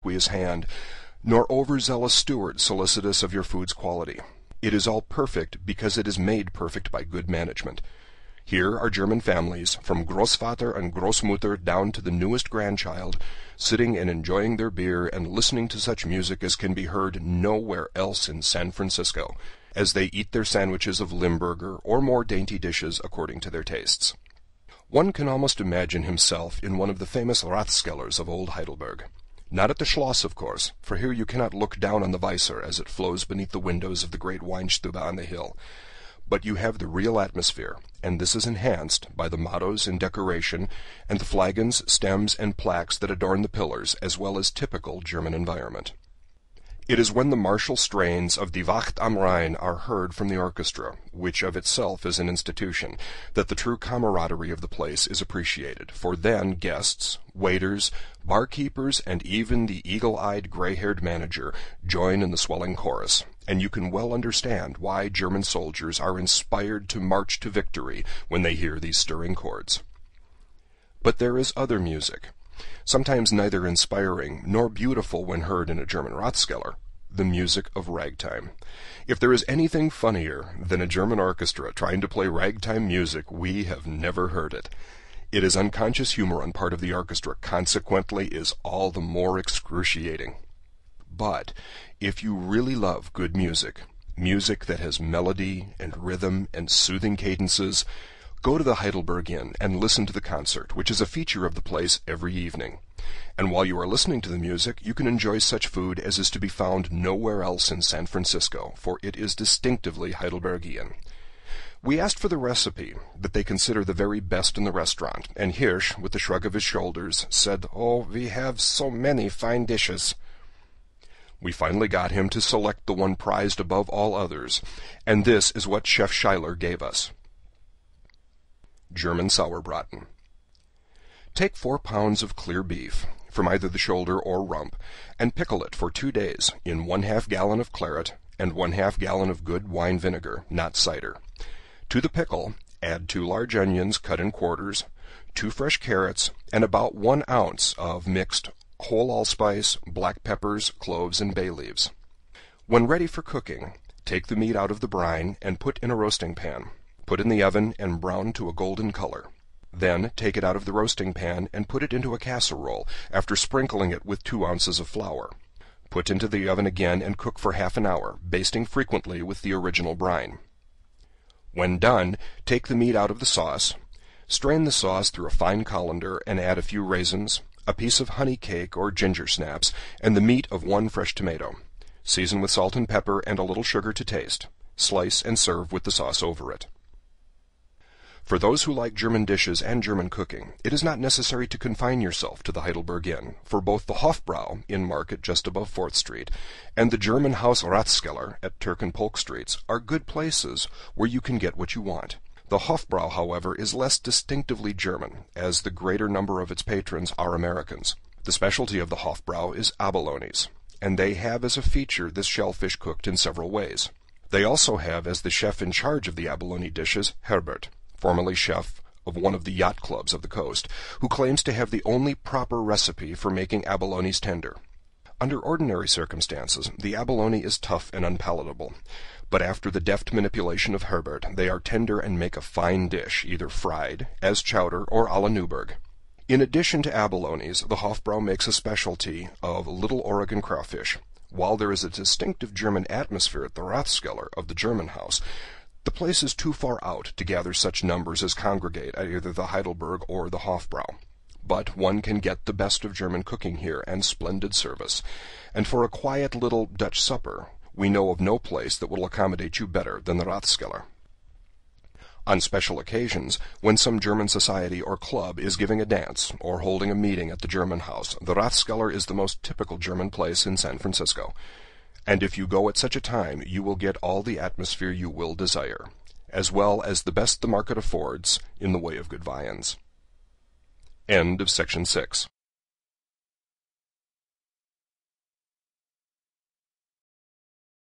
his hand, nor overzealous steward solicitous of your food's quality. It is all perfect because it is made perfect by good management. Here are German families, from Großvater and Großmutter down to the newest grandchild, sitting and enjoying their beer and listening to such music as can be heard nowhere else in San Francisco, as they eat their sandwiches of Limburger or more dainty dishes according to their tastes. One can almost imagine himself in one of the famous Rathskellers of old Heidelberg. Not at the Schloss, of course, for here you cannot look down on the Weisser as it flows beneath the windows of the great Weinstube on the hill. But you have the real atmosphere, and this is enhanced by the mottos and decoration, and the flagons, stems, and plaques that adorn the pillars, as well as typical German environment. It is when the martial strains of Die Wacht am Rhein are heard from the orchestra, which of itself is an institution, that the true camaraderie of the place is appreciated, for then guests, waiters, barkeepers, and even the eagle-eyed, gray-haired manager join in the swelling chorus, and you can well understand why German soldiers are inspired to march to victory when they hear these stirring chords. But there is other music, sometimes neither inspiring nor beautiful when heard in a German Rathskeller, the music of ragtime. If there is anything funnier than a German orchestra trying to play ragtime music, we have never heard it. It is unconscious humor on part of the orchestra, consequently is all the more excruciating. But if you really love good music, music that has melody and rhythm and soothing cadences, go to the Heidelberg Inn and listen to the concert, which is a feature of the place every evening. And while you are listening to the music, you can enjoy such food as is to be found nowhere else in San Francisco, for it is distinctively Heidelbergian. We asked for the recipe that they consider the very best in the restaurant, and Hirsch, with a shrug of his shoulders, said, "Oh, we have so many fine dishes." We finally got him to select the one prized above all others, and this is what Chef Schuyler gave us. German Sauerbraten. Take 4 pounds of clear beef, from either the shoulder or rump, and pickle it for 2 days in 1/2 gallon of claret and 1/2 gallon of good wine vinegar, not cider. To the pickle, add 2 large onions cut in quarters, 2 fresh carrots, and about 1 ounce of mixed whole allspice, black peppers, cloves, and bay leaves. When ready for cooking, take the meat out of the brine and put in a roasting pan. Put in the oven and brown to a golden color. Then take it out of the roasting pan and put it into a casserole, after sprinkling it with 2 ounces of flour. Put into the oven again and cook for half an hour, basting frequently with the original brine. When done, take the meat out of the sauce, strain the sauce through a fine colander, and add a few raisins, a piece of honey cake or ginger snaps, and the meat of 1 fresh tomato. Season with salt and pepper and a little sugar to taste. Slice and serve with the sauce over it. For those who like German dishes and German cooking, it is not necessary to confine yourself to the Heidelberg Inn, for both the Hofbrau, in Market just above 4th Street, and the German Haus Rathskeller at Turk and Polk Streets are good places where you can get what you want. The Hofbrau, however, is less distinctively German, as the greater number of its patrons are Americans. The specialty of the Hofbrau is abalones, and they have as a feature this shellfish cooked in several ways. They also have as the chef in charge of the abalone dishes Herbert, formerly chef of one of the yacht clubs of the coast, who claims to have the only proper recipe for making abalones tender. Under ordinary circumstances, the abalone is tough and unpalatable, but after the deft manipulation of Herbert, they are tender and make a fine dish, either fried, as chowder, or a la Newburg. In addition to abalones, the Hofbrau makes a specialty of Little Oregon crawfish. While there is a distinctive German atmosphere at the Rathskeller of the German House, the place is too far out to gather such numbers as congregate at either the Heidelberg or the Hofbrau. But one can get the best of German cooking here and splendid service, and for a quiet little Dutch supper, we know of no place that will accommodate you better than the Rathskeller. On special occasions, when some German society or club is giving a dance or holding a meeting at the German House, the Rathskeller is the most typical German place in San Francisco. And if you go at such a time, you will get all the atmosphere you will desire, as well as the best the market affords in the way of good viands. End of section 6.